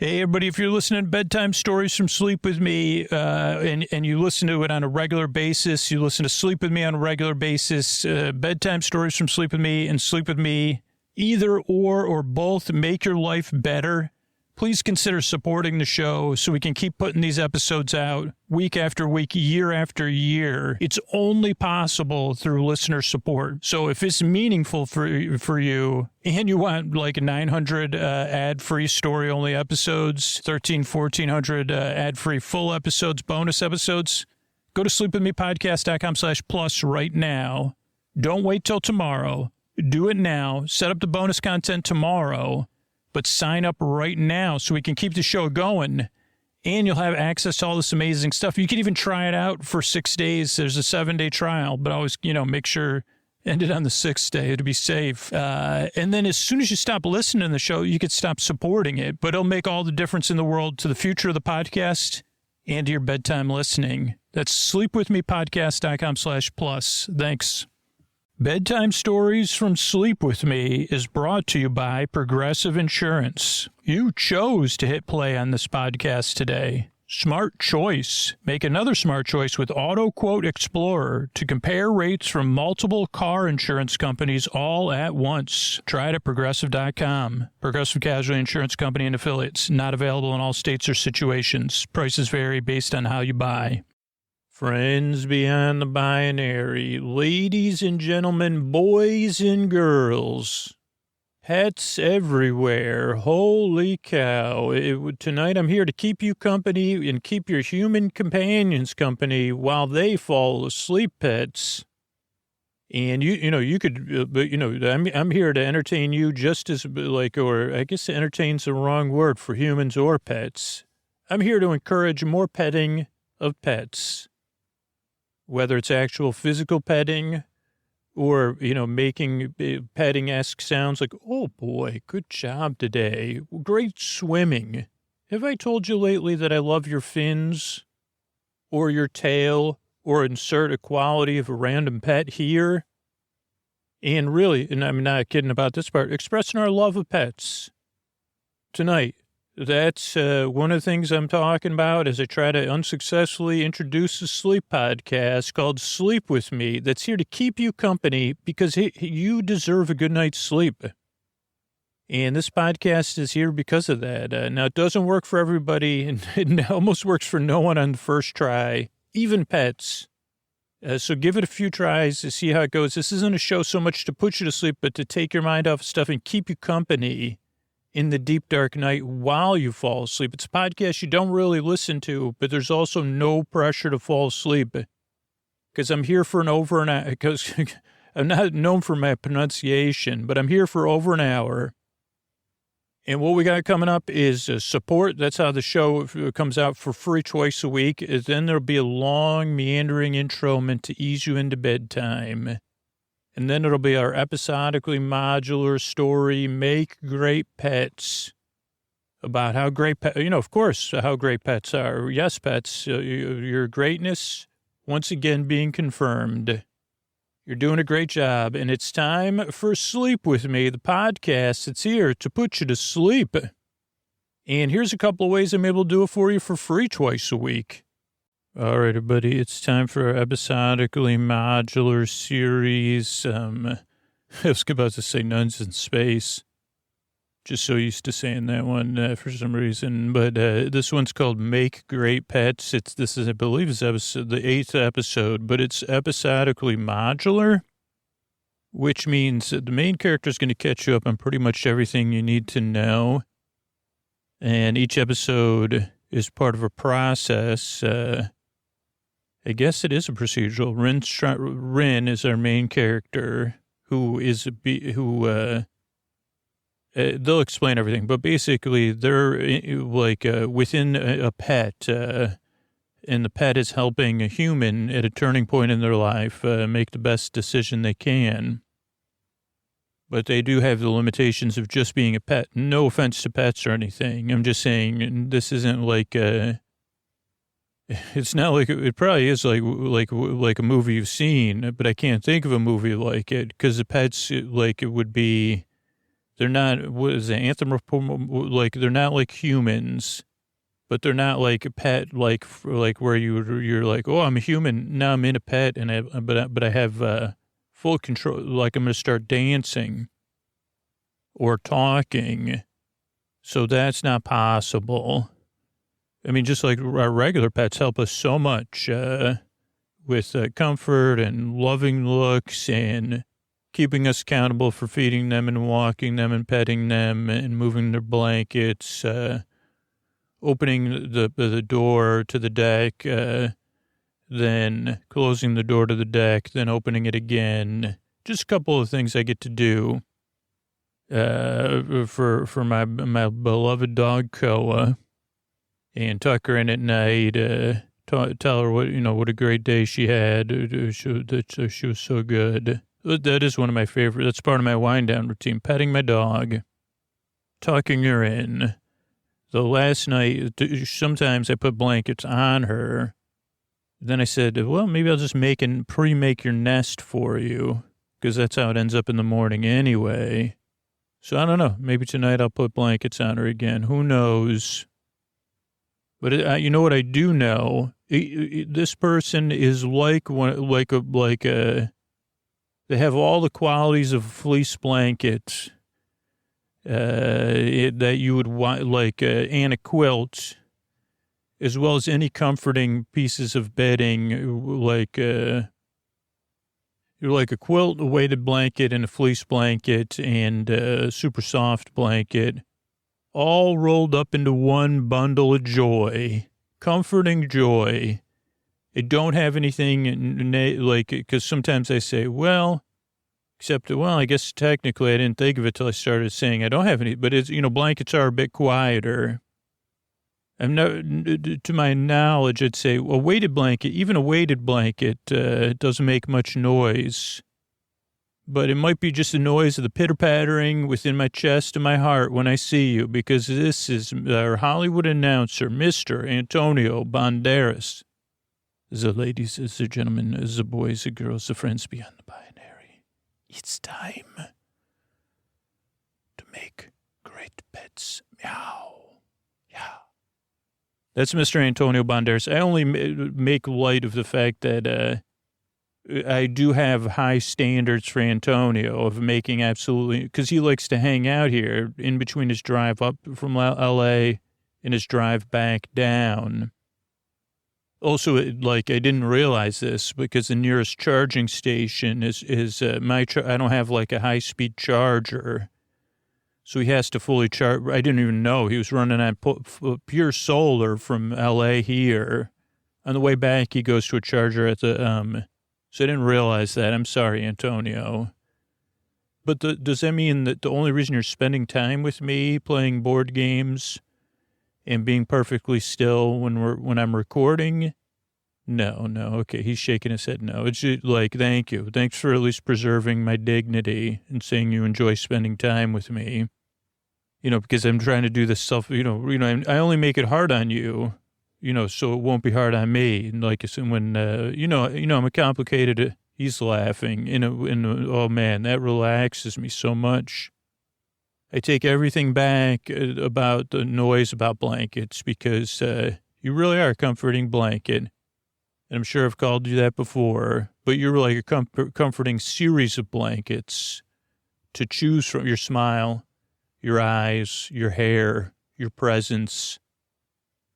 Hey, everybody, if you're listening to Bedtime Stories from Sleep With Me, and you listen to it on a regular basis, you listen to Sleep With Me on a regular basis, Bedtime Stories from Sleep With Me and Sleep With Me, either or both make your life better, please consider supporting the show so we can keep putting these episodes out week after week, year after year. It's only possible through listener support. So if it's meaningful for you and you want like 900 ad-free story-only episodes, 1,400 ad-free full episodes, bonus episodes, go to sleepwithmepodcast.com/plus right now. Don't wait till tomorrow. Do it now. Set up the bonus content tomorrow. But sign up right now so we can keep the show going, and you'll have access to all this amazing stuff. You can even try it out for 6 days. There's a 7-day trial, but always, make sure end it on the 6th day to be safe. And then as soon as you stop listening to the show, you could stop supporting it, but it'll make all the difference in the world to the future of the podcast and to your bedtime listening. That's sleepwithmepodcast.com/plus. Thanks. Bedtime Stories from Sleep With Me is brought to you by Progressive Insurance. You chose to hit play on this podcast today. Smart choice. Make another smart choice with Auto Quote Explorer to compare rates from multiple car insurance companies all at once. Try it at Progressive.com. Progressive Casualty Insurance Company and Affiliates. Not available in all states or situations. Prices vary based on how you buy. Friends beyond the binary, ladies and gentlemen, boys and girls, pets everywhere. Holy cow. Tonight I'm here to keep you company and keep your human companions company while they fall asleep, pets. And you could, but I'm here to entertain you just as or I guess entertain's the wrong word for humans or pets. I'm here to encourage more petting of pets. Whether it's actual physical petting or, making petting-esque sounds like, oh, boy, good job today. Great swimming. Have I told you lately that I love your fins or your tail or insert a quality of a random pet here? And really, and I'm not kidding about this part, expressing our love of pets tonight. That's one of the things I'm talking about as I try to unsuccessfully introduce a sleep podcast called Sleep With Me that's here to keep you company because you deserve a good night's sleep. And this podcast is here because of that. Now, it doesn't work for everybody, and it almost works for no one on the first try, even pets. So give it a few tries to see how it goes. This isn't a show so much to put you to sleep, but to take your mind off stuff and keep you company in the deep, dark night while you fall asleep. It's a podcast you don't really listen to, but there's also no pressure to fall asleep because I'm here for an over an hour, because I'm not known for my pronunciation, but I'm here for over an hour. And what we got coming up is support. That's how the show comes out for free twice a week. Then there'll be a long, meandering intro meant to ease you into bedtime. And then it'll be our episodically modular story, Make Great Pets, about how great, of course, how great pets are. Yes, pets, your greatness, once again, being confirmed. You're doing a great job. And it's time for Sleep With Me, the podcast that's here to put you to sleep. And here's a couple of ways I'm able to do it for you for free twice a week. All right, everybody, it's time for our episodically modular series. I was about to say Nuns in Space. Just so used to saying that one for some reason. But this one's called Make Great Pets. This is, I believe, is the 8th episode, but it's episodically modular, which means that the main character is going to catch you up on pretty much everything you need to know. And each episode is part of a process. I guess it is a procedural. Rin is our main character, they'll explain everything, but basically they're within a pet, and the pet is helping a human at a turning point in their life make the best decision they can. But they do have the limitations of just being a pet. No offense to pets or anything. I'm just saying this isn't like it's not like it probably is like a movie you've seen, but I can't think of a movie like it because the pets it would be They're not, what is it, like, they're not like humans, but they're not like a pet, like where you're like, oh, I'm a human, now I'm in a pet, but I have full control, like I'm going to start dancing or talking. So that's not possible. I mean, just like our regular pets help us so much with comfort and loving looks and keeping us accountable for feeding them and walking them and petting them and moving their blankets, opening the door to the deck, then closing the door to the deck, then opening it again. Just a couple of things I get to do for my beloved dog Koa, and tuck her in at night, tell her what a great day she had. She was so good. That is one of my favorite. That's part of my wind down routine. Petting my dog, tucking her in. The last night, sometimes I put blankets on her. Then I said, well, maybe I'll just pre-make your nest for you, because that's how it ends up in the morning anyway. So I don't know. Maybe tonight I'll put blankets on her again. Who knows? But you know what I do know? This person is they have all the qualities of a fleece blanket that you would want, and a quilt, as well as any comforting pieces of bedding, you're like a quilt, a weighted blanket, and a fleece blanket, and a super soft blanket, all rolled up into one bundle of joy, comforting joy. I don't have anything because sometimes I say, I guess technically I didn't think of it till I started saying I don't have any, but it's, blankets are a bit quieter. I'm not, to my knowledge, I'd say even a weighted blanket doesn't make much noise. But it might be just the noise of the pitter-pattering within my chest and my heart when I see you, because this is our Hollywood announcer, Mr. Antonio Banderas. The ladies, the gentlemen, the boys, the girls, the friends beyond the binary. It's time to make great pets meow. Yeah. That's Mr. Antonio Banderas. I only make light of the fact that I do have high standards for Antonio of making absolutely, because he likes to hang out here in between his drive up from L.A. and his drive back down. Also, I didn't realize this because the nearest charging station is I don't have like a high-speed charger. So he has to fully charge. I didn't even know he was running on pure solar from L.A. here. On the way back, he goes to a charger at the, so I didn't realize that. I'm sorry, Antonio. But does that mean that the only reason you're spending time with me playing board games and being perfectly still when I'm recording? No. Okay, he's shaking his head no. It's just thank you. Thanks for at least preserving my dignity and saying you enjoy spending time with me. Because I'm trying to do this stuff, I only make it hard on you. So it won't be hard on me. And when, I'm a complicated, he's laughing. Oh man, that relaxes me so much. I take everything back about the noise about blankets because you really are a comforting blanket. And I'm sure I've called you that before, but you're like a comforting series of blankets to choose from: your smile, your eyes, your hair, your presence,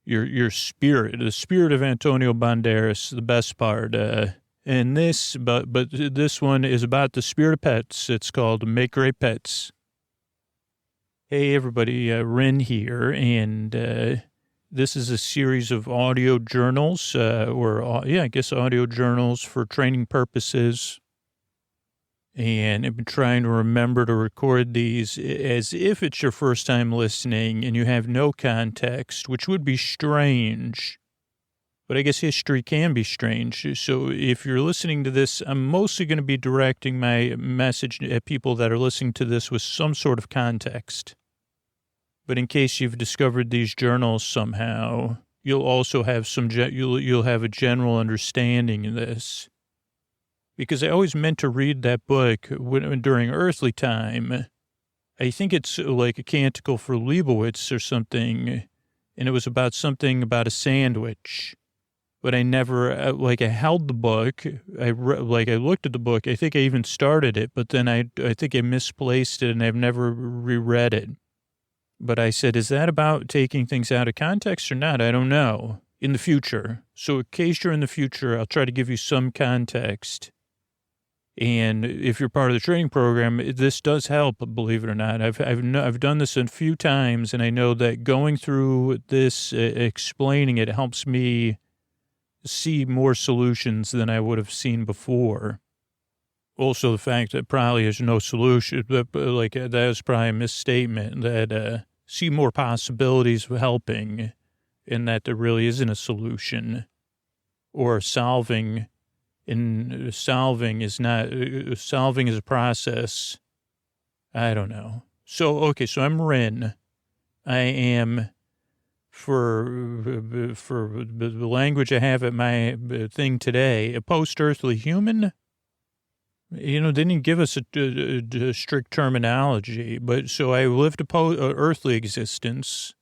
your spirit, the spirit of Antonio Banderas, the best part. And this, but this one is about the spirit of pets. It's called Make Great Pets. Hey, everybody, Ren here, and this is a series of audio journals, audio journals for training purposes. And I've been trying to remember to record these as if it's your first time listening and you have no context, which would be strange. But I guess history can be strange. So if you're listening to this, I'm mostly going to be directing my message at people that are listening to this with some sort of context. But in case you've discovered these journals somehow, you'll also have you'll have a general understanding of this. Because I always meant to read that book during earthly time. I think it's like a canticle for Leibowitz or something, and it was about something about a sandwich. But I never, I held the book. I looked at the book. I think I even started it, but then I think I misplaced it, and I've never reread it. But I said, is that about taking things out of context or not? I don't know. In the future. So in case you're in the future, I'll try to give you some context. And if you're part of the training program, this does help, believe it or not. I've done this a few times, and I know that going through this, explaining it helps me see more solutions than I would have seen before. Also, the fact that probably there's no solution, that was probably a misstatement, that see more possibilities of helping, and that there really isn't a solution, or solving is a process. I don't know. So I'm Rin. I am, for the language I have at my thing today, a post-earthly human. They didn't give us a strict terminology, but so I lived a earthly existence.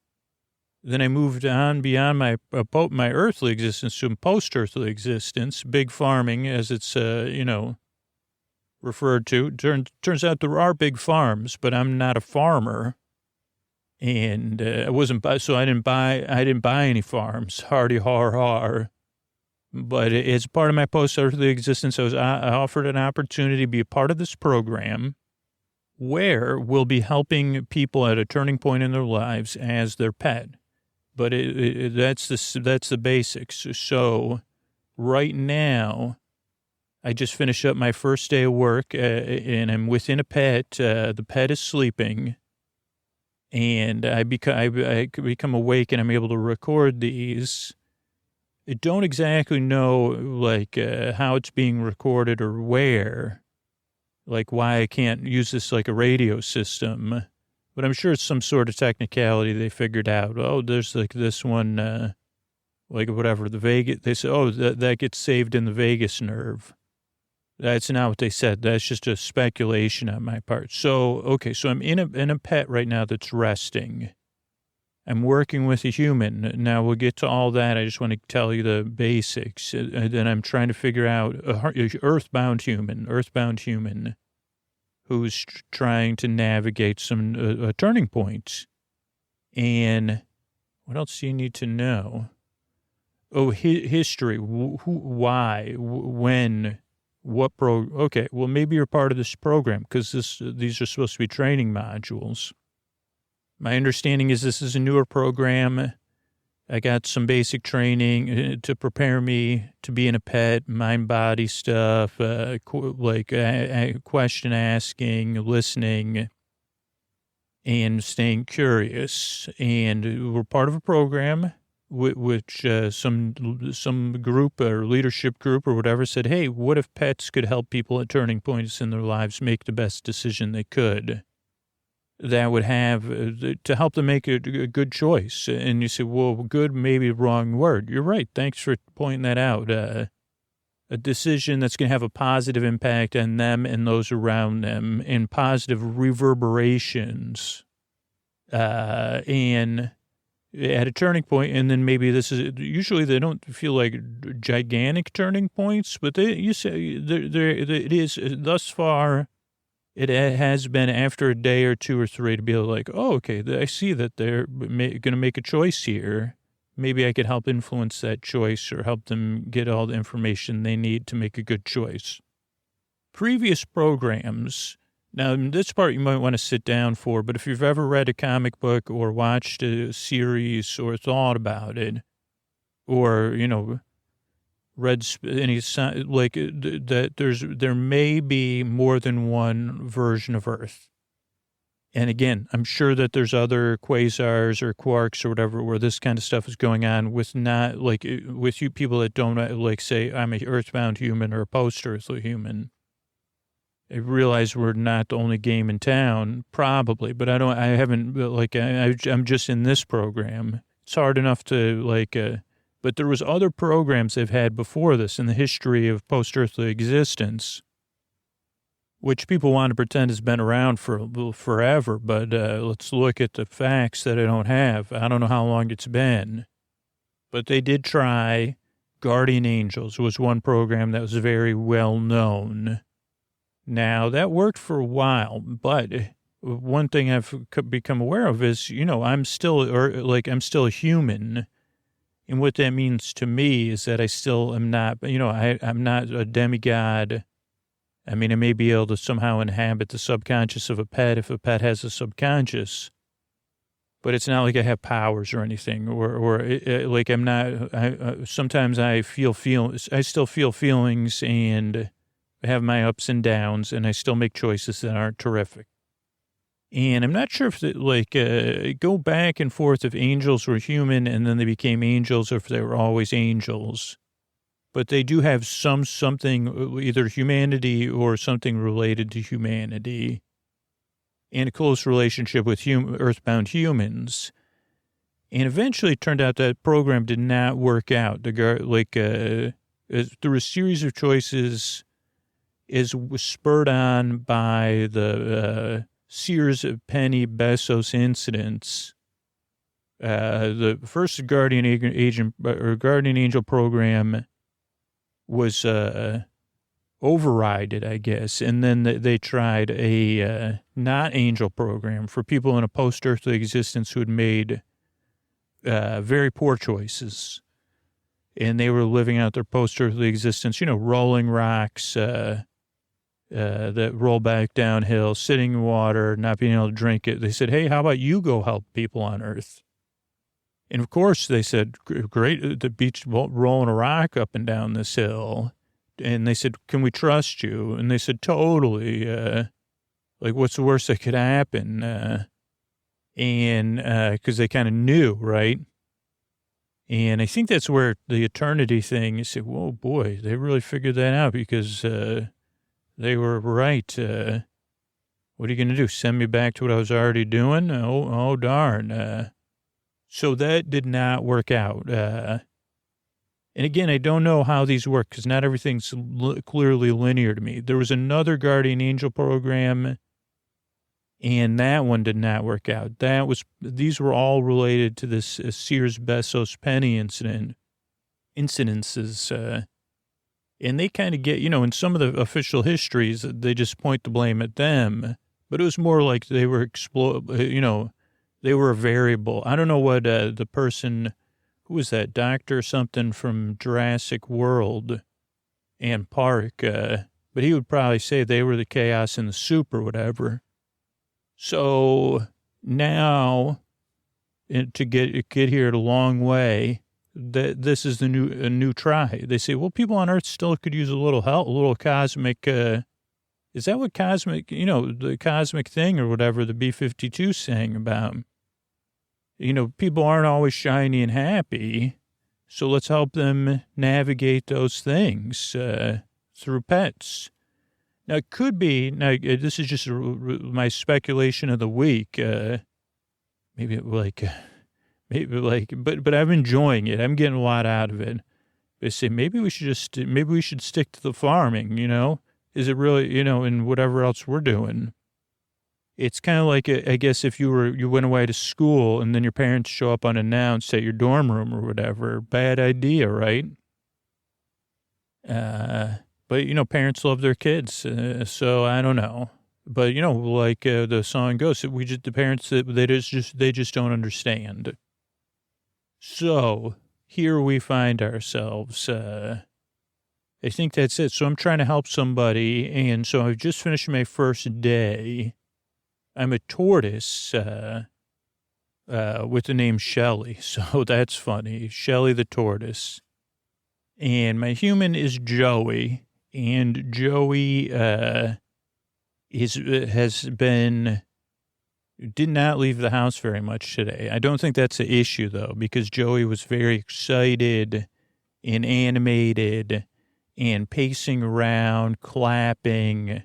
Then I moved on beyond my earthly existence to a post-earthly existence, big farming, as it's, referred to. Turns out there are big farms, but I'm not a farmer. And I didn't buy any farms, hardy har. But as part of my post-earthly existence, I offered an opportunity to be a part of this program where we'll be helping people at a turning point in their lives as their pet. But that's the basics. So right now, I just finished up my first day of work, and I'm within a pet. The pet is sleeping. And I become awake, and I'm able to record these. I don't exactly know, how it's being recorded or where, why I can't use this like a radio system. But I'm sure it's some sort of technicality they figured out. Oh, there's this one, whatever, the Vegas. They said, oh, that gets saved in the vagus nerve. That's not what they said. That's just a speculation on my part. So I'm in a pet right now that's resting. I'm working with a human. Now we'll get to all that. I just want to tell you the basics. And then I'm trying to figure out a earthbound human who's trying to navigate some turning points. And what else do you need to know? Oh, history. Why, when, what okay, well, maybe you're part of this program because these are supposed to be training modules. My understanding is this is a newer program. I got some basic training to prepare me to be in a pet, mind-body stuff, question asking, listening, and staying curious. And we're part of a program which some group or leadership group or whatever said, hey, what if pets could help people at turning points in their lives make the best decision they could? That would have to help them make a good choice. And you say, well, good, maybe wrong word. You're right. Thanks for pointing that out. A decision that's going to have a positive impact on them and those around them and positive reverberations. And at a turning point, and then maybe this is, usually they don't feel like gigantic turning points, but you say it is thus far. It has been after a day or two or three to be like, oh, okay, I see that they're going to make a choice here. Maybe I could help influence that choice or help them get all the information they need to make a good choice. Previous programs, now this part you might want to sit down for, but if you've ever read a comic book or watched a series or thought about it, or, read any that there may be more than one version of Earth. And again, I'm sure that there's other quasars or quarks or whatever where this kind of stuff is going on with with you people that don't say I'm a earthbound human or a post-earthly human. I realize we're not the only game in town, probably, but I'm just in this program. It's hard enough to but there was other programs they've had before this in the history of post-earthly existence which people want to pretend has been around for forever. But let's look at the facts that I don't have. I don't know how long it's been, but they did try. Guardian Angels was one program that was very well known. Now, that worked for a while, but one thing I've become aware of is, I'm still a human. And what that means to me is that I still am not, I'm not a demigod. I mean, I may be able to somehow inhabit the subconscious of a pet if a pet has a subconscious, but it's not like I have powers or anything, like I'm not, sometimes I still feel feelings and have my ups and downs, and I still make choices that aren't terrific. And I'm not sure if go back and forth if angels were human and then they became angels or if they were always angels. But they do have something, either humanity or something related to humanity, and a close relationship with earthbound humans. And eventually it turned out that program did not work out. Through a series of choices was spurred on by the Sears Penny Bezos incidents. The first Guardian Angel program was overrided, I guess, and then they tried a not angel program for people in a post-earthly existence who had made very poor choices, and they were living out their post-earthly existence, rolling rocks that roll back downhill, sitting in water, not being able to drink it. They said, hey, how about you go help people on Earth? And, of course, they said, great, the beach rolling a rock up and down this hill. And they said, can we trust you? And they said, totally. What's the worst that could happen? Because they kind of knew, right? And I think that's where the eternity thing, you say, whoa, boy, they really figured that out because they were right. What are you going to do? Send me back to what I was already doing? Oh darn. So that did not work out. And again, I don't know how these work because not everything's clearly linear to me. There was another Guardian Angel program, and that one did not work out. These were all related to this Sears Bezos Penny incidences. And they kind of get, in some of the official histories, they just point the blame at them. But it was more like they were they were a variable. I don't know what the person, who was that, doctor something from Jurassic World and Park, but he would probably say they were the chaos in the soup or whatever. So now, to get here a long way, this is a new try. They say, well, people on Earth still could use a little help, a little cosmic, is that what cosmic, the cosmic thing or whatever the B-52 sang about? People aren't always shiny and happy, so let's help them navigate those things through pets. Now, it could be, this is just my speculation of the week, but I'm enjoying it. I'm getting a lot out of it. They say, maybe we should stick to the farming, Is it really, and whatever else we're doing? It's kind of like, I guess, if you went away to school and then your parents show up unannounced at your dorm room or whatever. Bad idea, right? But, parents love their kids, so I don't know. But, the song goes, the parents, they just don't understand. So here we find ourselves. I think that's it. So I'm trying to help somebody, and so I've just finished my first day. I'm a tortoise with the name Shelly, so that's funny. Shelly the tortoise. And my human is Joey, and Joey did not leave the house very much today. I don't think that's the issue, though, because Joey was very excited and animated and pacing around, clapping,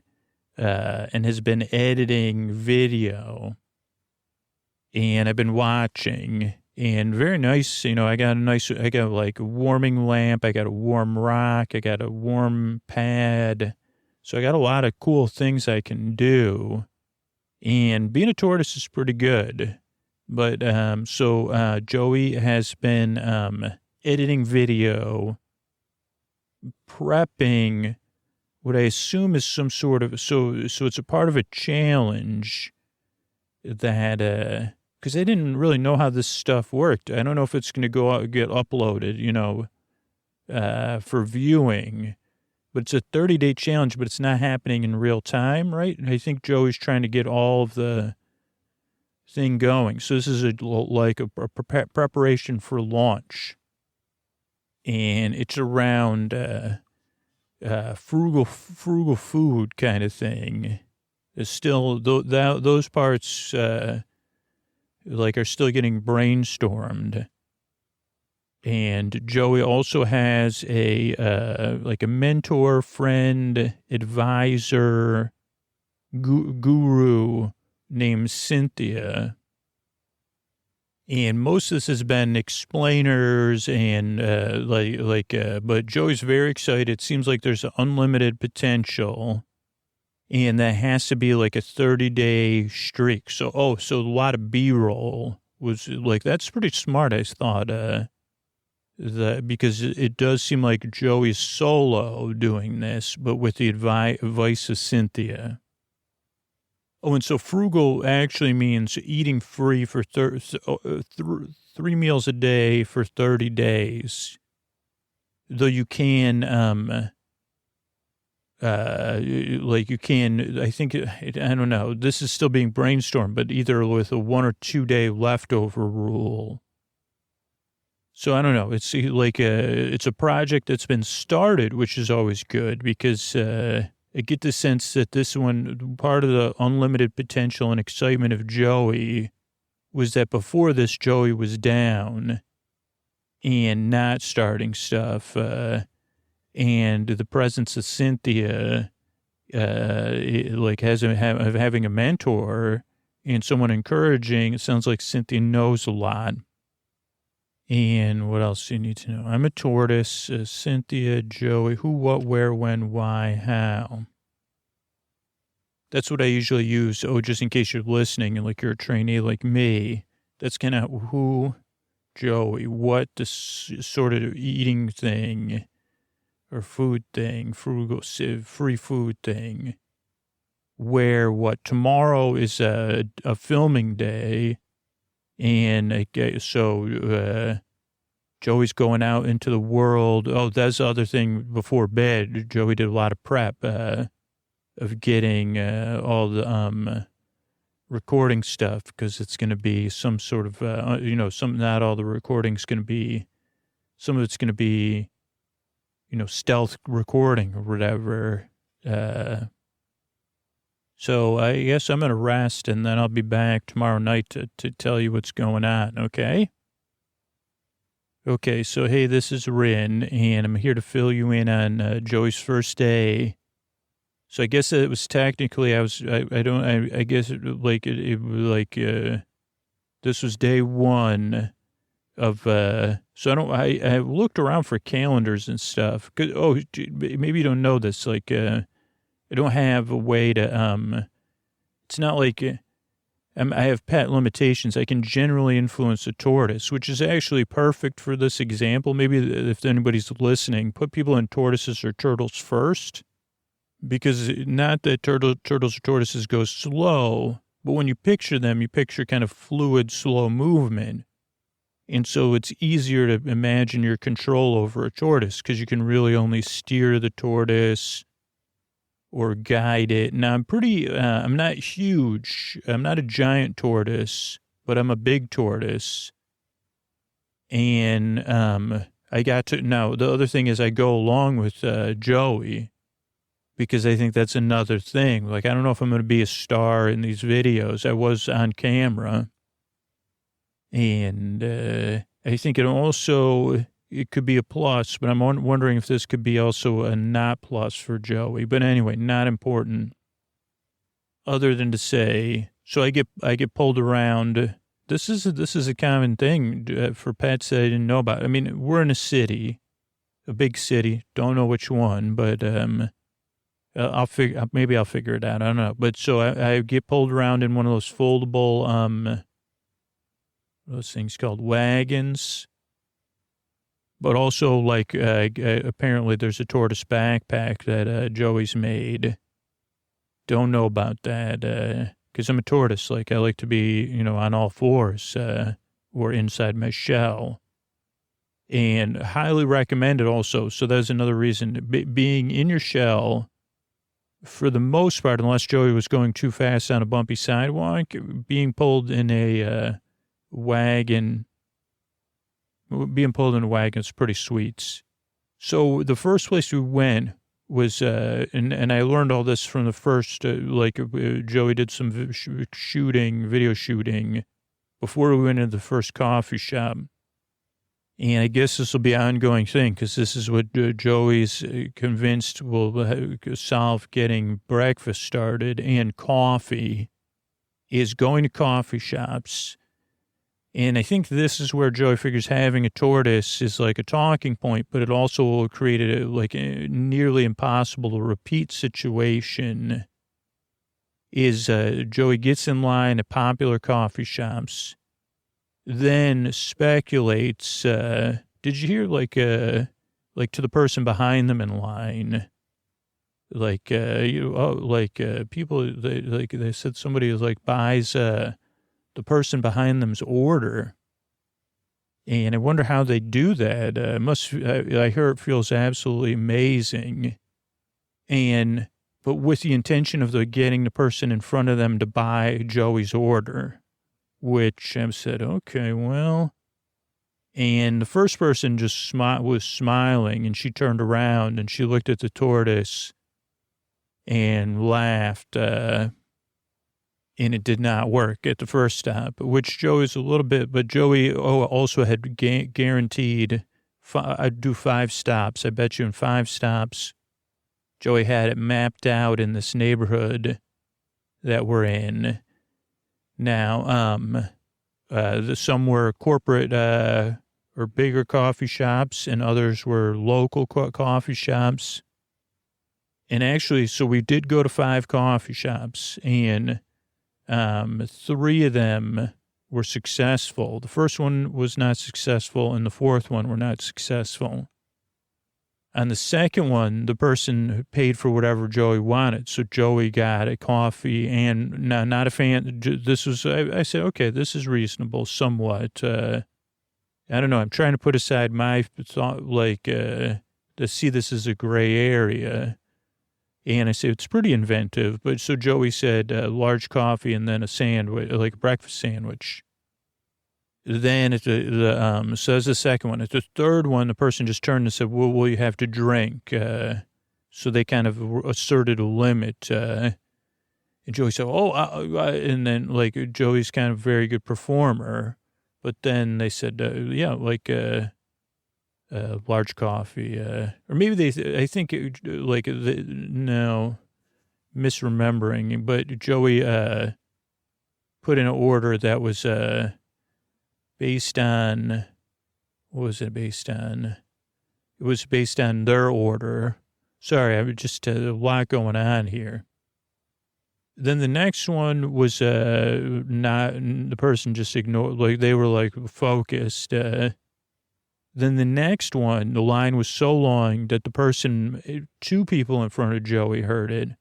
and has been editing video. And I've been watching, and very nice. I got a warming lamp. I got a warm rock. I got a warm pad. So I got a lot of cool things I can do. And being a tortoise is pretty good. But Joey has been editing video, prepping what I assume is some sort of, so it's a part of a challenge that, because I didn't really know how this stuff worked. I don't know if it's going to go out, get uploaded, for viewing. But it's a 30-day challenge, but it's not happening in real time, right? I think Joey's trying to get all of the thing going. So this is a preparation for launch. And it's around frugal food kind of thing. It's still, those parts are still getting brainstormed. And Joey also has a mentor, friend, advisor, guru named Cynthia. And most of this has been explainers and but Joey's very excited. It seems like there's unlimited potential. And that has to be like a 30-day streak. So a lot of B-roll was that's pretty smart, I thought. Because it does seem like Joey's solo doing this, but with the advice of Cynthia. Oh, and so frugal actually means eating free for 3 meals a day for 30 days. Though you can, you can, I think, I don't know, this is still being brainstormed, but either with a 1 or 2 day leftover rule. So I don't know. It's it's a project that's been started, which is always good because I get the sense that this one, part of the unlimited potential and excitement of Joey was that before this, Joey was down and not starting stuff. And the presence of Cynthia, having a mentor and someone encouraging, it sounds like Cynthia knows a lot. And what else do you need to know? I'm a tortoise, Cynthia, Joey, who, what, where, when, why, how. That's what I usually use. Oh, just in case you're listening and you're a trainee like me, that's kind of who, Joey, what, the sort of eating thing or food thing, frugal, free food thing. Where, what, tomorrow is a filming day. And Joey's going out into the world. Oh, that's the other thing before bed. Joey did a lot of prep of getting all the recording stuff because it's going to be some sort of, not all the recording's going to be, some of it's going to be, stealth recording or whatever. So I guess I'm going to rest, and then I'll be back tomorrow night to tell you what's going on, okay? Okay, so hey, this is Rin, and I'm here to fill you in on Joey's first day. So I guess it was technically, this was day one of, I looked around for calendars and stuff. Maybe you don't know this, I don't have a way to, it's not like I have pet limitations. I can generally influence a tortoise, which is actually perfect for this example. Maybe if anybody's listening, put people in tortoises or turtles first, because not that turtles or tortoises go slow, but when you picture them, you picture kind of fluid, slow movement. And so it's easier to imagine your control over a tortoise because you can really only steer the tortoise or guide it. Now, I'm not huge. I'm not a giant tortoise, but I'm a big tortoise. And now the other thing is I go along with Joey because I think that's another thing. I don't know if I'm going to be a star in these videos. I was on camera. And I think it could be a plus, but I'm wondering if this could be also a not plus for Joey. But anyway, not important. Other than to say, so I get pulled around. This is a common thing for pets that I didn't know about. I mean, we're in a city, a big city. Don't know which one, but maybe I'll figure it out. I don't know. But so I get pulled around in one of those foldable, those things called wagons. But also, like, apparently there's a tortoise backpack that Joey's made. Don't know about that, because I'm a tortoise. Like, I like to be, on all fours or inside my shell. And highly recommend it also. So that's another reason. Being in your shell, for the most part, unless Joey was going too fast on a bumpy sidewalk, being pulled in a wagon is pretty sweet. So the first place we went was, and I learned all this from the first, Joey did some video shooting before we went into the first coffee shop. And I guess this will be an ongoing thing because this is what Joey's convinced will solve getting breakfast started and coffee, is going to coffee shops. And I think this is where Joey figures having a tortoise is like a talking point, but it also will create a nearly impossible to repeat situation. Is Joey gets in line at popular coffee shops, then speculates. Did you hear to the person behind them in line? People they said somebody buys the person behind them's order, and I wonder how they do that. I hear it feels absolutely amazing, but with the intention of getting the person in front of them to buy Joey's order. Which I said, okay, well, and the first person just was smiling, and she turned around and she looked at the tortoise and laughed, and it did not work at the first stop, which Joey's a little bit, but Joey also had guaranteed I'd do 5 stops. I bet you in 5 stops, Joey had it mapped out in this neighborhood that we're in. Now, some were corporate or bigger coffee shops, and others were local coffee shops. And actually, so we did go to 5 coffee shops, and 3 of them were successful. The first one was not successful, and the 4th one were not successful. On the second one, the person paid for whatever Joey wanted. So Joey got a coffee and not a fan. This was, I said, okay, this is reasonable somewhat. I don't know. I'm trying to put aside my thought, to see this as a gray area. And I said, it's pretty inventive. But so Joey said large coffee and then a sandwich, like a breakfast sandwich. Then so that's the second one. At the third one, the person just turned and said, well, you have to drink. So they kind of asserted a limit. And Joey said, and then Joey's kind of a very good performer. But then they said, large coffee. Or maybe I think, no, misremembering. But Joey put in an order that was based on, what was it based on? It was based on their order. Sorry, I just a lot going on here. Then the next one was not, the person just ignored, they were focused. Then the next one, the line was so long that the person, 2 people in front of Joey heard it,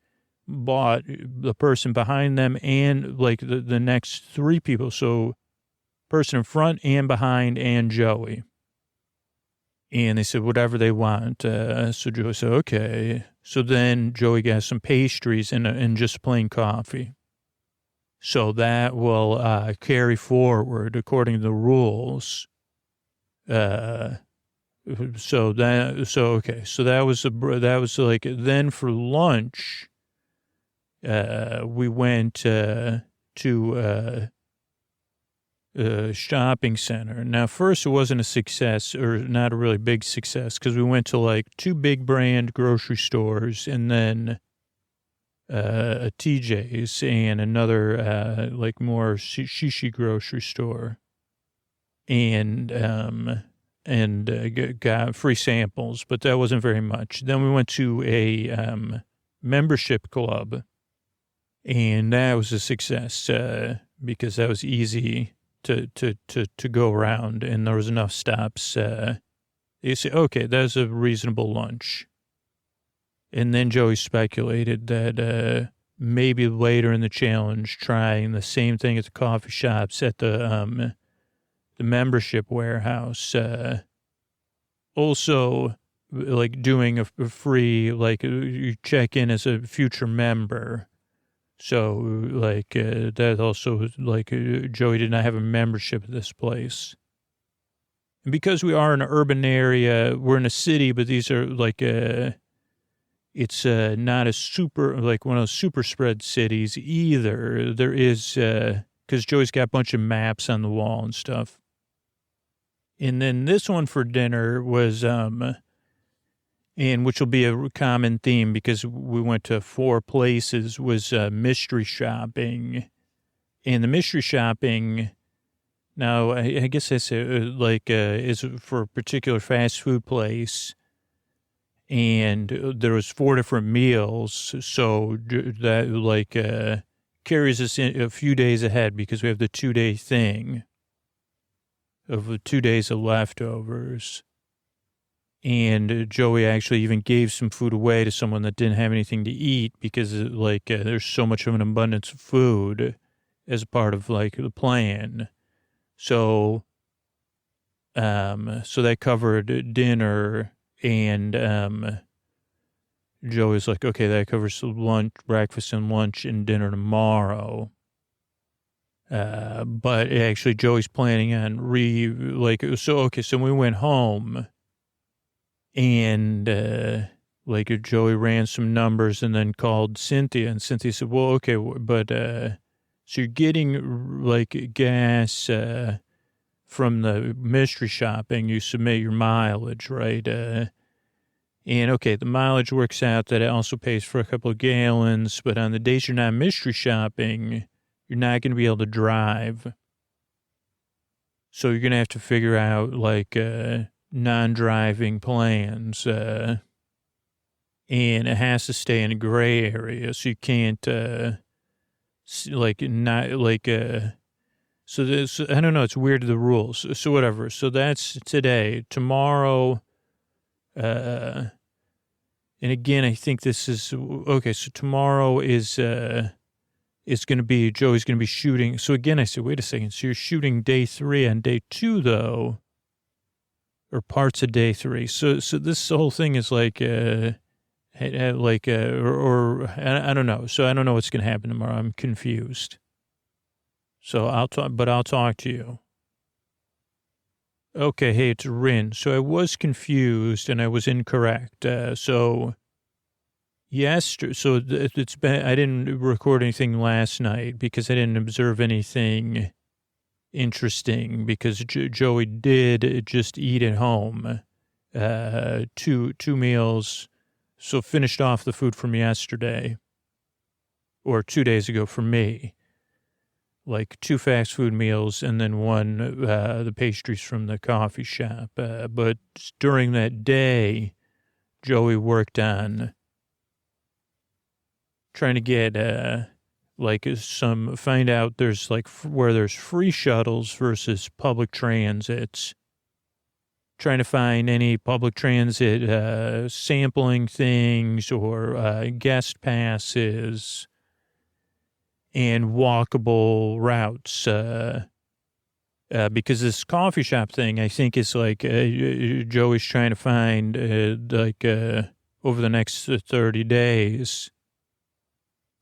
bought the person behind them and the next 3 people. So person in front and behind and Joey. And they said, whatever they want. So Joey said, okay. So then Joey got some pastries and just plain coffee. So that will carry forward according to the rules. Okay. So that was then for lunch, we went to shopping center. Now, first, it wasn't a success, or not a really big success, because we went to 2 big brand grocery stores, and then a TJ's and another more shishi grocery store, and got free samples, but that wasn't very much. Then we went to a membership club. And that was a success because that was easy to go around, and there was enough stops. You say, okay, that's a reasonable lunch. And then Joey speculated that maybe later in the challenge, trying the same thing at the coffee shops at the membership warehouse. Also, like doing a free, like you check in as a future member. So, like, that also, like, Joey did not have a membership at this place. And because we are in an urban area, we're in a city, but these are, like, it's not a super, like, one of those super spread cities either. There is, because Joey's got a bunch of maps on the wall and stuff. And then this one for dinner was, and which will be a common theme because we went to 4 places, was mystery shopping. And the mystery shopping, now I guess that's is for a particular fast food place. And there was 4 different meals. So that carries us in a few days ahead because we have the 2-day thing of the 2 days of leftovers. And Joey actually even gave some food away to someone that didn't have anything to eat because, there's so much of an abundance of food as a part of, the plan. So, so that covered dinner, and Joey's like, okay, that covers lunch, breakfast, and lunch and dinner tomorrow. But actually, Joey's planning on so we went home. And, Joey ran some numbers and then called Cynthia, and Cynthia said, well, okay, but, so you're getting, gas, from the mystery shopping, you submit your mileage, right? And, okay, the mileage works out that it also pays for a couple of gallons, but on the days you're not mystery shopping, you're not going to be able to drive. So you're going to have to figure out, non-driving plans, and it has to stay in a gray area, so you can't, so this, I don't know, it's weird, the rules, so whatever, so that's today. Tomorrow, and again, I think this is, okay, so tomorrow is going to be, Joey's going to be shooting, so again, I said, wait a second, so you're shooting day 3 on day 2, though, or parts of day 3. So this whole thing is or I don't know. So I don't know what's going to happen tomorrow. I'm confused. So I'll talk to you. Okay. Hey, it's Rin. So I was confused and I was incorrect. So it's been, I didn't record anything last night because I didn't observe anything interesting because Joey did just eat at home, 2 meals. So finished off the food from yesterday or 2 days ago for me, 2 fast food meals and then 1, the pastries from the coffee shop. But during that day, Joey worked on trying to get, find out there's where there's free shuttles versus public transits, trying to find any public transit sampling things or guest passes and walkable routes, because this coffee shop thing, I think is Joey's trying to find over the next 30 days.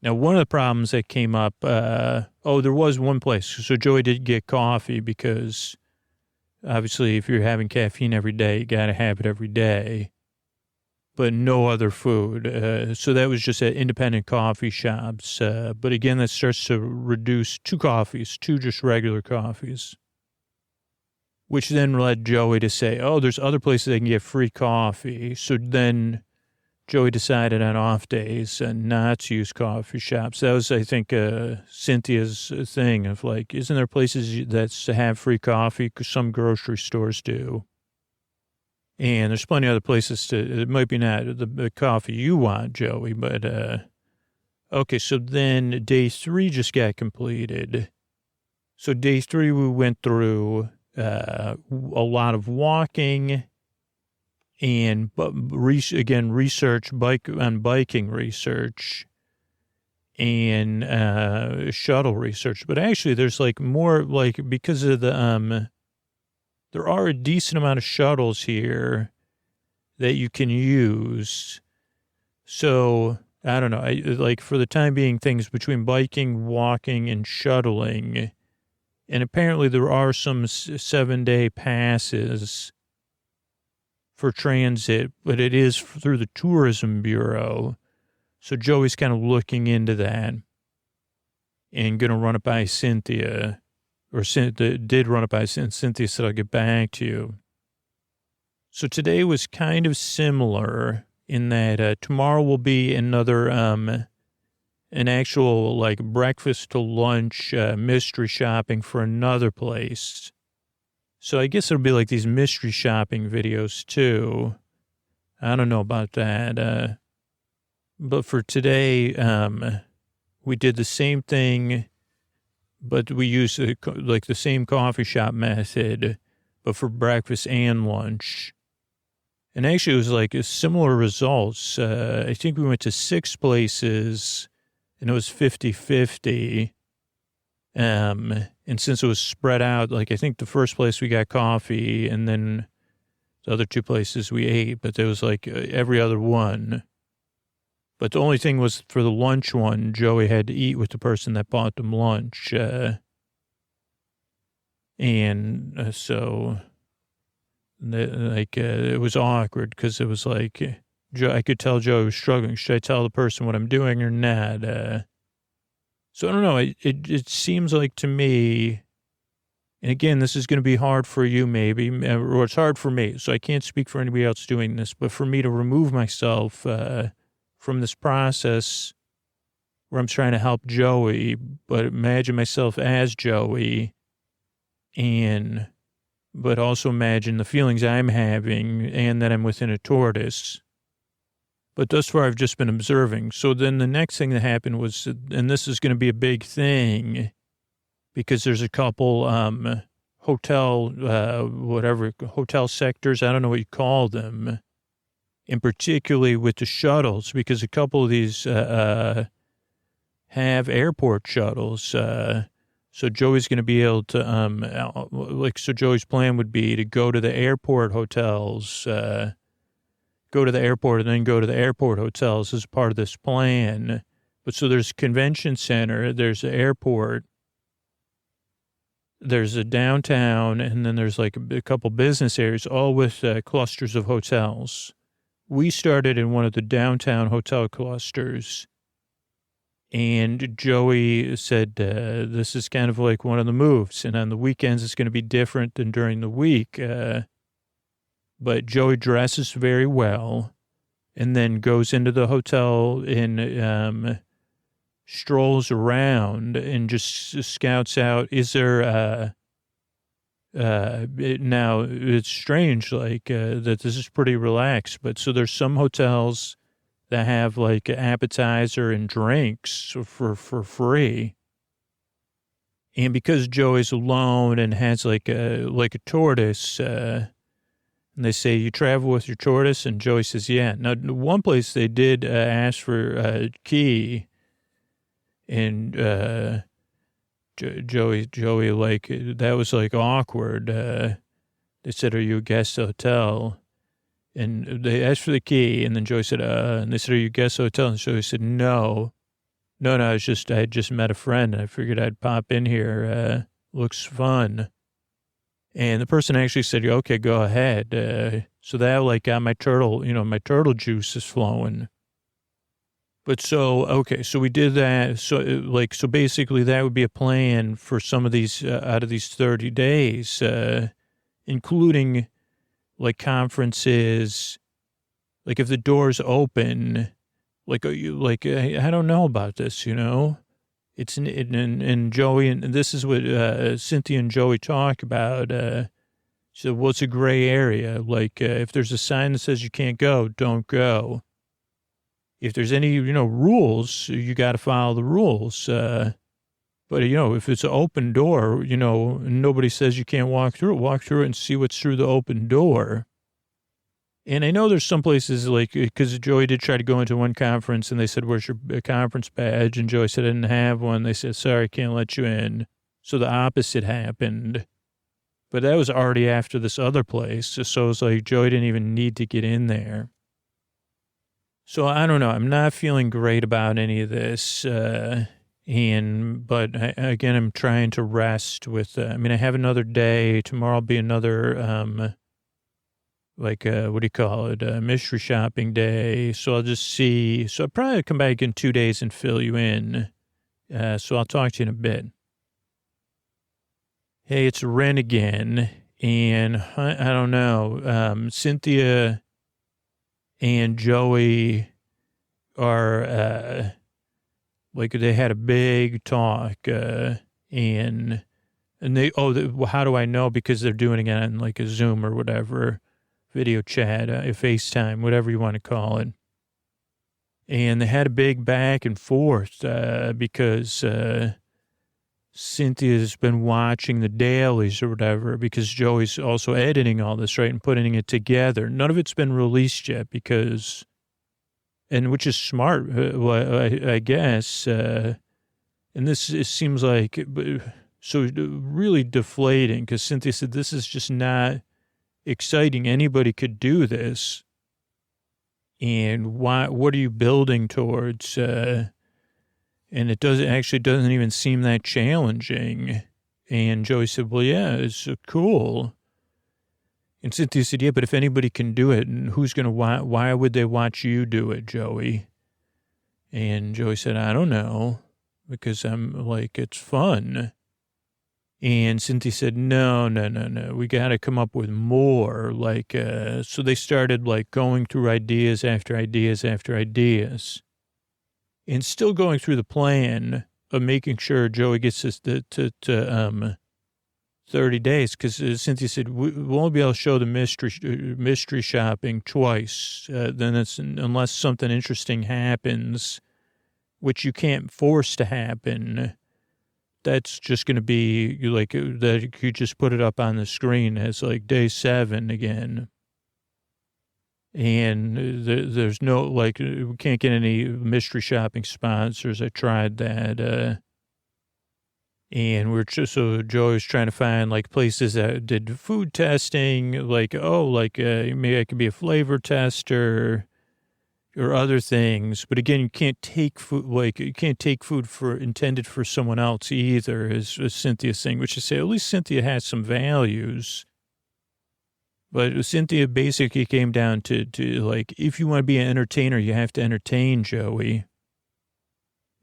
Now, one of the problems that came up, there was one place. So Joey did get coffee because obviously if you're having caffeine every day, you got to have it every day, but no other food. So that was just at independent coffee shops. But again, that starts to reduce 2 coffees, 2 just regular coffees, which then led Joey to say, there's other places they can get free coffee. So then Joey decided on off days not to use coffee shops. That was, I think, Cynthia's thing of isn't there places that have free coffee? Because some grocery stores do. And there's plenty of other places it might be not the coffee you want, Joey, but, okay, so then day 3 just got completed. So day 3, we went through, a lot of walking and, research, biking research and, shuttle research. But actually there's like more like, because of the, there are a decent amount of shuttles here that you can use. So I don't know. Like for the time being, things between biking, walking, and shuttling. And apparently there are some 7-day passes for transit, but it is through the Tourism Bureau. So Joey's kind of looking into that and going to run it by Cynthia. Or did run it by Cynthia, said I'll get back to you. So today was kind of similar in that tomorrow will be another, an actual like breakfast to lunch mystery shopping for another place. So I guess it'll be like these mystery shopping videos too. I don't know about that. But for today, we did the same thing, but we used like the same coffee shop method, but for breakfast and lunch. And actually it was like similar results. I think we went to 6 places and it was 50-50. And since it was spread out, like I think the first place we got coffee and then the other 2 places we ate, but there was like every other one. But the only thing was for the lunch one, Joey had to eat with the person that bought them lunch. So it was awkward because it was like, I could tell Joey was struggling. Should I tell the person what I'm doing or not? So I don't know. It seems like to me, and again, this is going to be hard for you maybe, or it's hard for me. So I can't speak for anybody else doing this, but for me to remove myself, from this process where I'm trying to help Joey, but imagine myself as Joey but also imagine the feelings I'm having and that I'm within a tortoise. But thus far I've just been observing. So then the next thing that happened was, and this is going to be a big thing because there's a couple, hotel sectors. I don't know what you call them. And particularly with the shuttles, because a couple of these have airport shuttles. So Joey's going to be able to, so Joey's plan would be to go to the airport hotels, go to the airport and then go to the airport hotels as part of this plan. But so there's a convention center, there's an airport, there's a downtown, and then there's like a couple business areas, all with clusters of hotels. We started in one of the downtown hotel clusters, and Joey said, this is kind of like one of the moves, and on the weekends it's going to be different than during the week. But Joey dresses very well and then goes into the hotel and strolls around and just scouts out, is there now it's strange, like, that this is pretty relaxed, but so there's some hotels that have like appetizer and drinks for free. And because Joey's alone and has like a tortoise, and they say, you travel with your tortoise? And Joey says, yeah. Now, one place they did ask for a key, and Joey, like, that was like awkward. They said, are you a guest hotel? And they asked for the key, and then Joey said, and they said, are you a guest hotel? And Joey said, no, I had just met a friend, and I figured I'd pop in here. Looks fun. And the person actually said, okay, go ahead. So that like got my turtle juice is flowing. But so, okay, so we did that. So basically that would be a plan for some of these, out of these 30 days, including like conferences, like if the doors open, I don't know about this, It's, and Joey, and this is what Cynthia and Joey talk about. So what's a gray area? Like, if there's a sign that says you can't go, don't go. If there's any, rules, you got to follow the rules. But, if it's an open door, nobody says you can't walk through it and see what's through the open door. And I know there's some places like, because Joey did try to go into one conference and they said, where's your conference badge? And Joey said, I didn't have one. They said, sorry, can't let you in. So the opposite happened. But that was already after this other place. So it's like Joey didn't even need to get in there. So I don't know. I'm not feeling great about any of this. But again, I'm trying to rest with, I have another day. Tomorrow will be another, what do you call it? Mystery shopping day. So I'll just see. So I'll probably come back in 2 days and fill you in. So I'll talk to you in a bit. Hey, it's Ren again. And I don't know. Cynthia and Joey are, they had a big talk, and they, how do I know? Because they're doing it on like a Zoom or whatever, video chat, FaceTime, whatever you want to call it. And they had a big back and forth, because, Cynthia's been watching the dailies or whatever, because Joey's also editing all this, right, and putting it together. None of it's been released yet because, and which is smart, I guess. And this it seems like, so really deflating, because Cynthia said, this is just not exciting. Anybody could do this. And what are you building towards? And it doesn't even seem that challenging. And Joey said, well, yeah, it's cool. And Cynthia said, yeah, but if anybody can do it, and who's going to why would they watch you do it, Joey? And Joey said, I don't know, because I'm like, it's fun. And Cynthia said, no, we got to come up with more. So they started going through ideas after ideas after ideas. And still going through the plan of making sure Joey gets us to 30 days. Because Cynthia said, we won't be able to show the mystery shopping twice. Then it's unless something interesting happens, which you can't force to happen. That's just going to be that you just put it up on the screen as day 7 again. And there's no, we can't get any mystery shopping sponsors. I tried that. And so Joey's trying to find places that did food testing, maybe I could be a flavor tester or other things. But again, you can't take food, you can't take food intended for someone else either, is Cynthia's thing, which is say, at least Cynthia has some values. But Cynthia basically came down to if you want to be an entertainer, you have to entertain, Joey.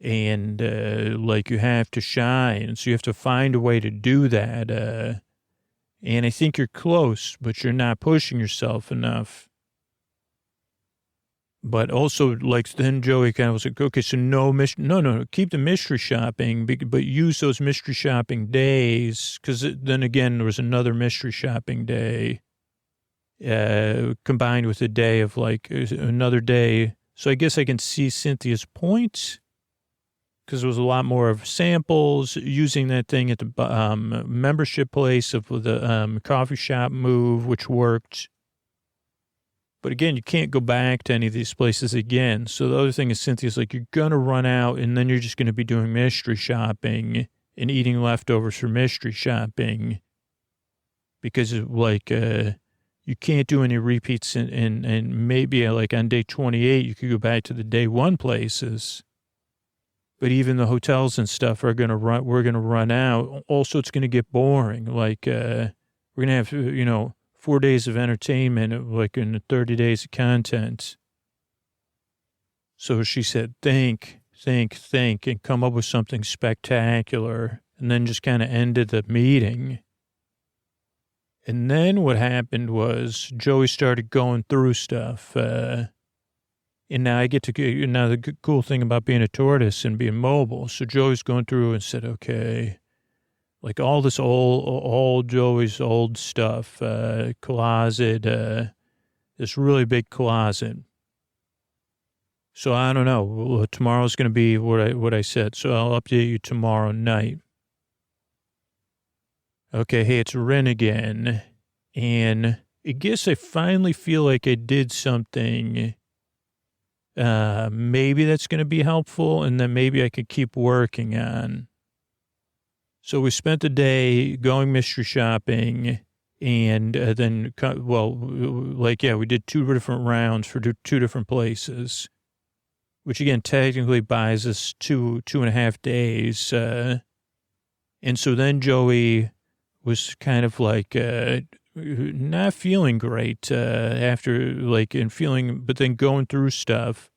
And, you have to shine. So you have to find a way to do that. And I think you're close, but you're not pushing yourself enough. But also, then Joey kind of was like, okay, so no, keep the mystery shopping, but use those mystery shopping days. Because then again, there was another mystery shopping day. Combined with a day of another day. So I guess I can see Cynthia's point, because there was a lot more of samples using that thing at the membership place of the coffee shop move, which worked. But again, you can't go back to any of these places again. So the other thing is Cynthia's you're going to run out and then you're just going to be doing mystery shopping and eating leftovers for mystery shopping, because you can't do any repeats, and maybe on day 28, you could go back to the day 1 places. But even the hotels and stuff we're going to run out. Also, it's going to get boring. We're going to have, 4 days of entertainment, in 30 days of content. So she said, think, and come up with something spectacular, and then just kind of ended the meeting. And then what happened was Joey started going through stuff. And now the cool thing about being a tortoise and being mobile. So Joey's going through and said, okay, like all this all Joey's old stuff, closet, this really big closet. So I don't know. Well, tomorrow's going to be what I said. So I'll update you tomorrow night. Okay, hey, it's Ren again. And I guess I finally feel like I did something. Maybe that's going to be helpful, and then maybe I could keep working on. So we spent the day going mystery shopping, and then, we did 2 different rounds for 2 different places, which again technically buys us 2.5 days. And so then Joey was kind of like not feeling great after and feeling, but then going through stuff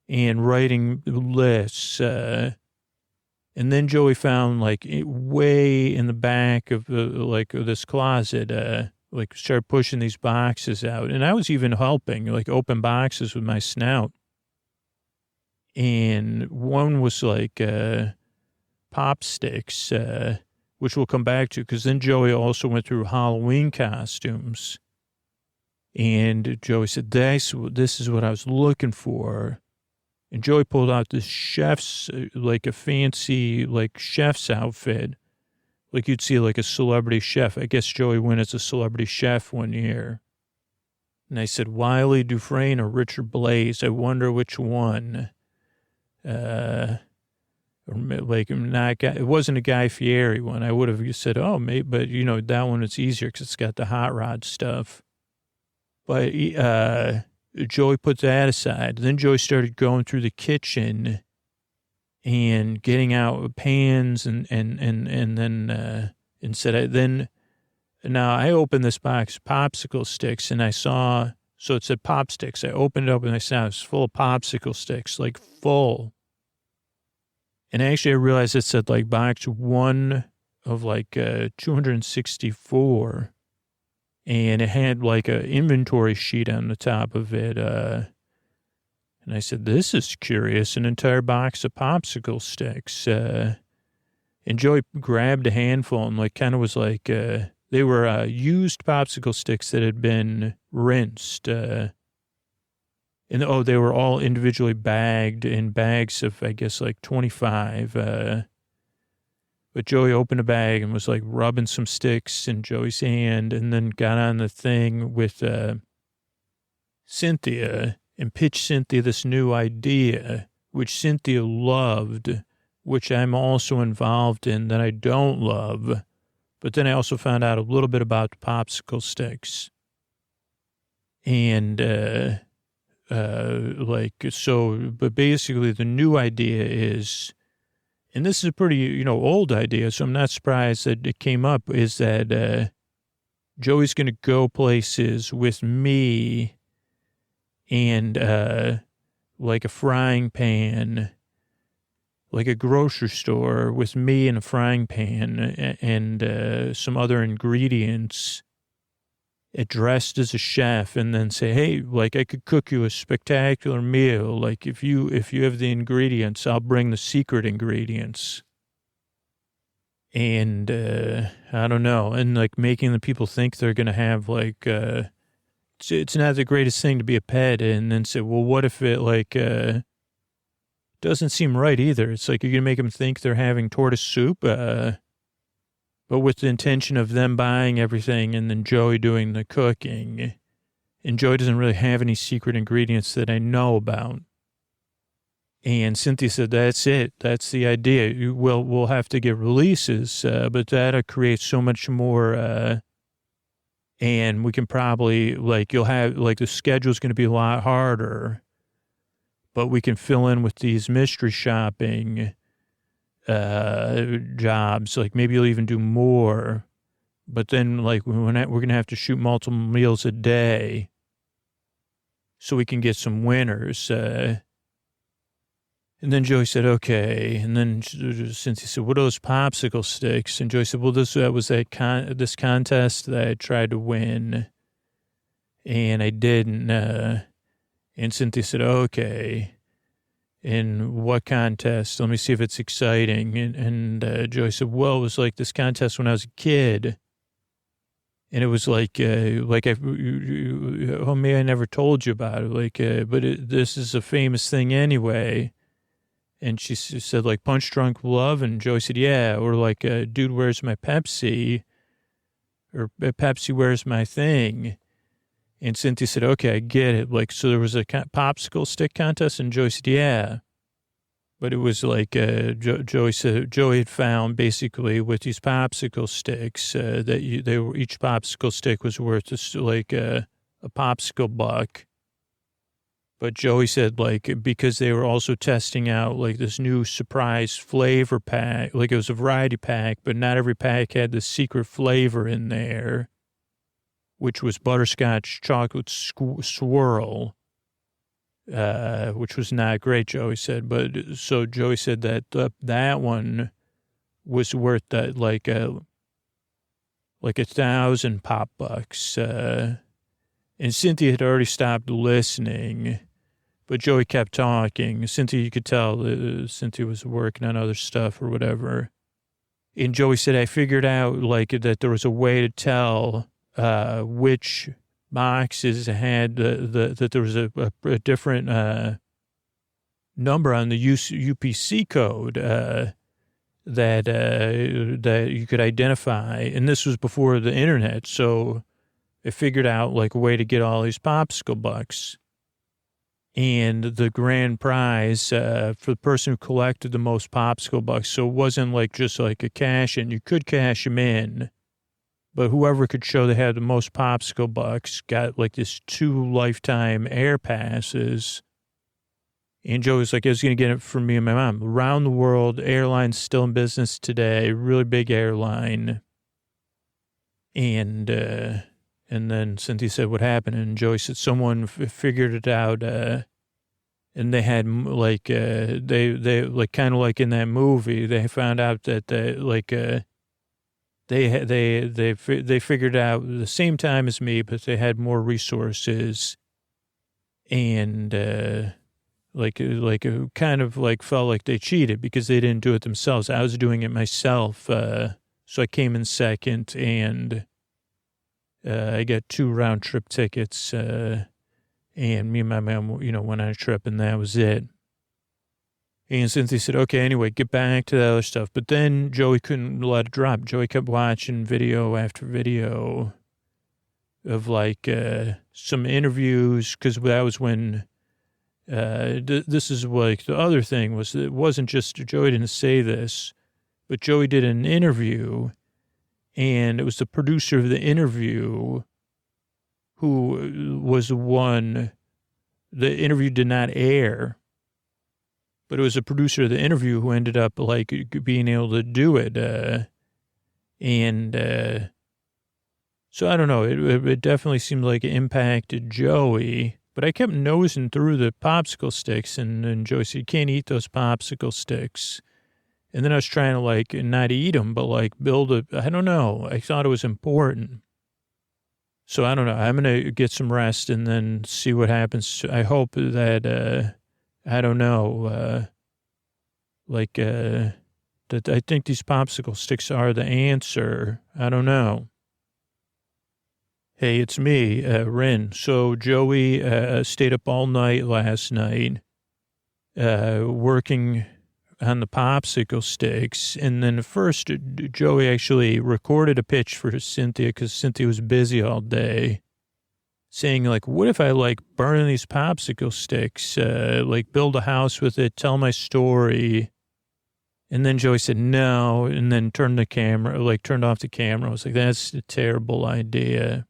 and writing lists. And then Joey found way in the back of this closet, started pushing these boxes out. And I was even helping, open boxes with my snout. And one was pop sticks, which we'll come back to, because then Joey also went through Halloween costumes. And Joey said, this is what I was looking for. And Joey pulled out this chef's, a fancy, chef's outfit. Like you'd see a celebrity chef. I guess Joey went as a celebrity chef one year. And I said, Wiley Dufresne or Richard Blaze, I wonder which one. It wasn't a Guy Fieri one. I would have said, oh, maybe, but that one it's easier because it's got the hot rod stuff. But Joey put that aside. Then Joey started going through the kitchen and getting out pans and then now I opened this box of popsicle sticks and I saw, so it said pop sticks. I opened it up and I saw it was full of popsicle sticks, full. And actually I realized it said box 1 of 264. And it had a inventory sheet on the top of it. And I said, this is curious, an entire box of popsicle sticks. And Joey grabbed a handful and kind of was they were used popsicle sticks that had been rinsed. And they were all individually bagged in bags of, I guess, 25. But Joey opened a bag and was rubbing some sticks in Joey's hand and then got on the thing with Cynthia and pitched Cynthia this new idea, which Cynthia loved, which I'm also involved in that I don't love. But then I also found out a little bit about the popsicle sticks. And, but basically the new idea is, and this is a pretty, old idea, so I'm not surprised that it came up, is that Joey's going to go places with me and a frying pan, a grocery store with me and a frying pan and some other ingredients, dressed as a chef, and then say, hey, I could cook you a spectacular meal. If you have the ingredients, I'll bring the secret ingredients. And I don't know. And making the people think they're going to have it's not the greatest thing to be a pet. And then say, well, what if it doesn't seem right either. It's you're going to make them think they're having tortoise soup, but with the intention of them buying everything and then Joey doing the cooking. And Joey doesn't really have any secret ingredients that I know about. And Cynthia said, that's it. That's the idea. We'll have to get releases, but that'll create so much more. And we can probably, you'll have, the schedule's going to be a lot harder. But we can fill in with these mystery shopping jobs. Maybe you'll even do more. But then, we're going to have to shoot multiple meals a day so we can get some winners. And then Joey said, okay. And then Cynthia said, what are those popsicle sticks? And Joey said, well, this this contest that I tried to win, and I didn't. And Cynthia said, okay. In what contest? Let me see if it's exciting. And Joey said, well, it was like this contest when I was a kid. And it was like I never told you about it. This is a famous thing anyway. And she said, like, Punch Drunk Love. And Joey said, yeah. Or like, Dude, Where's My Pepsi? Or Pepsi, Where's My Thing? And Cynthia said, okay, I get it. Like, so there was a popsicle stick contest. And Joey said, yeah. But it was like Joey said, Joey had found basically with these popsicle sticks that each popsicle stick was worth like a popsicle buck. But Joey said, like, because they were also testing out like this new surprise flavor pack, like it was a variety pack, but not every pack had the secret flavor in there, which was butterscotch chocolate swirl. Which was not great, Joey said. But so Joey said that that one was worth like 1,000 pop bucks. And Cynthia had already stopped listening, but Joey kept talking. Cynthia, you could tell Cynthia was working on other stuff or whatever. And Joey said, I figured out like that there was a way to tell which boxes had that there was a different number on the UPC code that you could identify, and this was before the internet. So I figured out like a way to get all these popsicle bucks, and the grand prize for the person who collected the most popsicle bucks. So it wasn't like just like a cash in. You could cash them in. But whoever could show they had the most popsicle bucks got like this 2 lifetime air passes. And Joe was like, I was going to get it from me and my mom. Around the world, airline's still in business today. Really big airline. And then Cynthia said, what happened? And Joey said, someone figured it out. And they had like, they like kind of like in that movie, they found out that they figured out at the same time as me, but they had more resources, and kind of like felt like they cheated because they didn't do it themselves. I was doing it myself, so I came in second, and I got 2 round trip tickets, and me and my mom, went on a trip, and that was it. And Cynthia said, okay, anyway, get back to the other stuff. But then Joey couldn't let it drop. Joey kept watching video after video of like some interviews, because that was when this is like the other thing was it wasn't just Joey didn't say this, but Joey did an interview, and it was the producer of the interview who was the one. The interview did not air. But it was a producer of the interview who ended up like being able to do it. So I don't know. It definitely seemed like it impacted Joey. But I kept nosing through the popsicle sticks, and Joey said, you can't eat those popsicle sticks. And then I was trying to like not eat them, but like I don't know. I thought it was important. So I don't know. I'm going to get some rest and then see what happens. I hope that, I don't know, that I think these popsicle sticks are the answer. I don't know. Hey, it's me, Rin. So Joey stayed up all night last night working on the popsicle sticks. And then first, Joey actually recorded a pitch for Cynthia because Cynthia was busy all day, saying, like, what if I, like, burn these popsicle sticks, like, build a house with it, tell my story. And then Joey said no, and then turned off the camera. I was like, that's a terrible idea.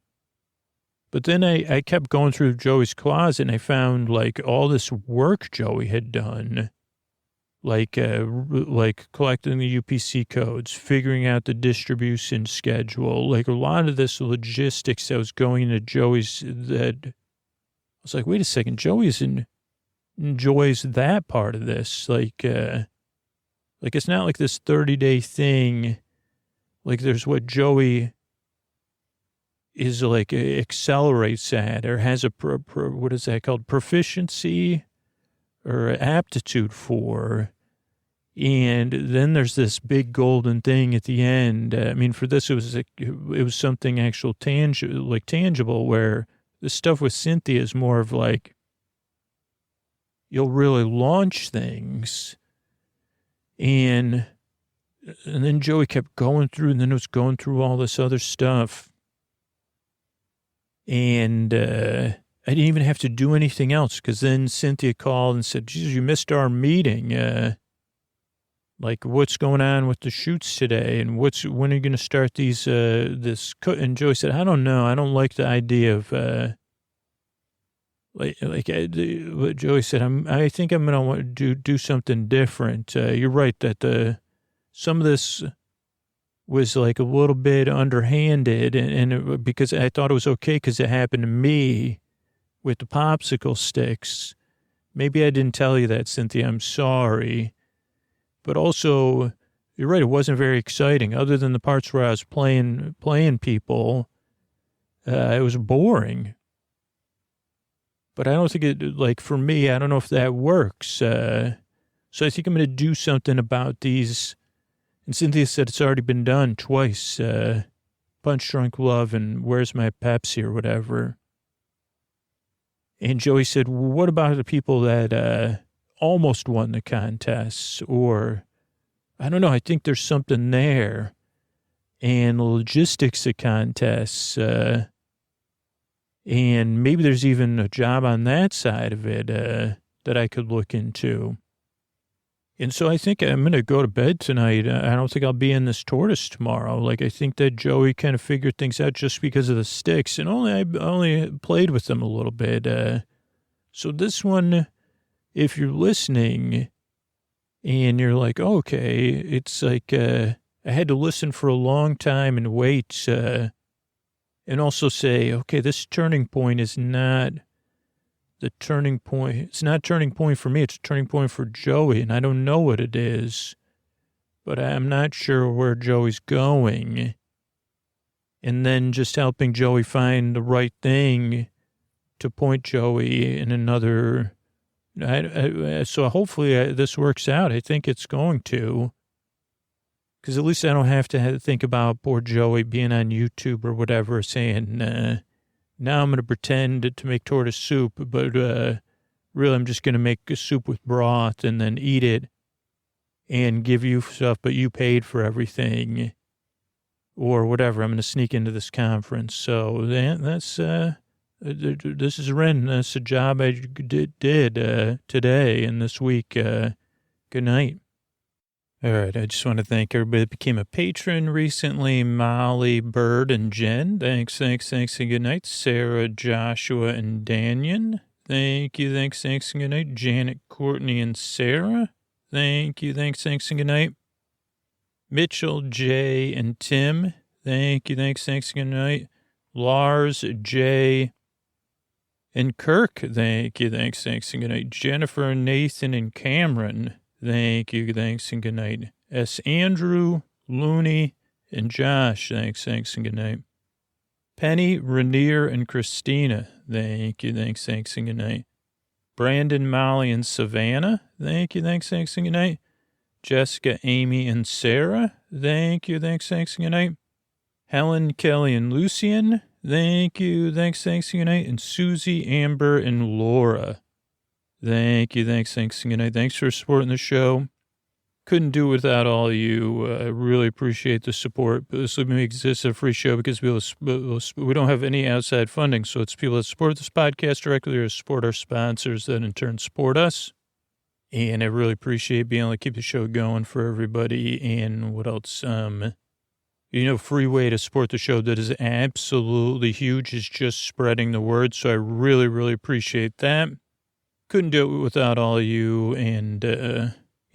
But then I kept going through Joey's closet, and I found, like, all this work Joey had done, like collecting the UPC codes, figuring out the distribution schedule, like a lot of this logistics that was going into Joey's, that I was like, wait a second, Joey enjoys that part of this. Like it's not like this 30-day thing. Like there's what Joey is like accelerates at, or has a, what is that called? Proficiency or aptitude for. And then there's this big golden thing at the end. I mean, for this, it was something actual tangible, where the stuff with Cynthia is more of like, you'll really launch things. And then Joey kept going through, and then it was going through all this other stuff. And I didn't even have to do anything else, because then Cynthia called and said, "Jesus, you missed our meeting. Like, what's going on with the shoots today? And when are you going to start these, And Joey said, "I don't know. I don't like the idea of, what Joey said, I think I'm going to want to do something different. You're right that some of this was like a little bit underhanded, because I thought it was okay because it happened to me with the popsicle sticks. Maybe I didn't tell you that, Cynthia. I'm sorry. But also, you're right, it wasn't very exciting. Other than the parts where I was playing people, it was boring. But I don't think for me, I don't know if that works. So I think I'm going to do something about these. And Cynthia said it's already been done twice. Punch Drunk Love and Where's My Pepsi or whatever. And Joey said, well, what about the people that almost won the contests? Or, I don't know, I think there's something there. And logistics of contests. And maybe there's even a job on that side of it that I could look into. And so I think I'm going to go to bed tonight. I don't think I'll be in this tortoise tomorrow. I think that Joey kind of figured things out just because of the sticks. And I only played with them a little bit. So this one, if you're listening and you're like, oh, okay, it's like I had to listen for a long time and wait and also say, okay, this turning point is not the turning point. It's not a turning point for me. It's a turning point for Joey, and I don't know what it is, but I'm not sure where Joey's going. And then just helping Joey find the right thing to point Joey in another. So hopefully this works out. I think it's going to. Because at least I don't have to think about poor Joey being on YouTube or whatever saying, now I'm going to pretend to make tortoise soup, but really I'm just going to make a soup with broth and then eat it and give you stuff, but you paid for everything or whatever. I'm going to sneak into this conference. So that's, this is Ren. That's a job I did today and this week. Good night. All right, I just want to thank everybody that became a patron recently. Molly, Bird, and Jen. Thanks, and good night. Sarah, Joshua, and Danyon. Thank you, thanks, and good night. Janet, Courtney, and Sarah. Thank you, thanks, and good night. Mitchell, Jay, and Tim. Thank you, thanks, and good night. Lars, Jay, and Kirk. Thank you, thanks, and good night. Jennifer, Nathan, and Cameron. Thank you, thanks, and good night. S. Andrew, Looney, and Josh, thanks, and good night. Penny, Rainier, and Christina, thank you, thanks, and good night. Brandon, Molly, and Savannah, thank you, thanks, and good night. Jessica, Amy, and Sarah, thank you, thanks, and good night. Helen, Kelly, and Lucian, thank you, thanks, and good night. And Susie, Amber, and Laura. Thank you. Thanks, and good night. Thanks for supporting the show. Couldn't do it without all of you. I really appreciate the support. This makes this a free show because we don't have any outside funding. So it's people that support this podcast directly or support our sponsors that in turn support us. And I really appreciate being able to keep the show going for everybody. And what else? Free way to support the show that is absolutely huge is just spreading the word. So I really, really appreciate that. Couldn't do it without all of you, and,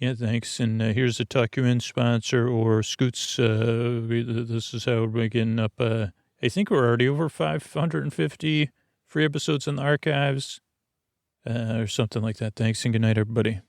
thanks. And here's a Tuck You In sponsor, or Scoots. This is how we're getting up. I think we're already over 550 free episodes in the archives, or something like that. Thanks, and good night, everybody.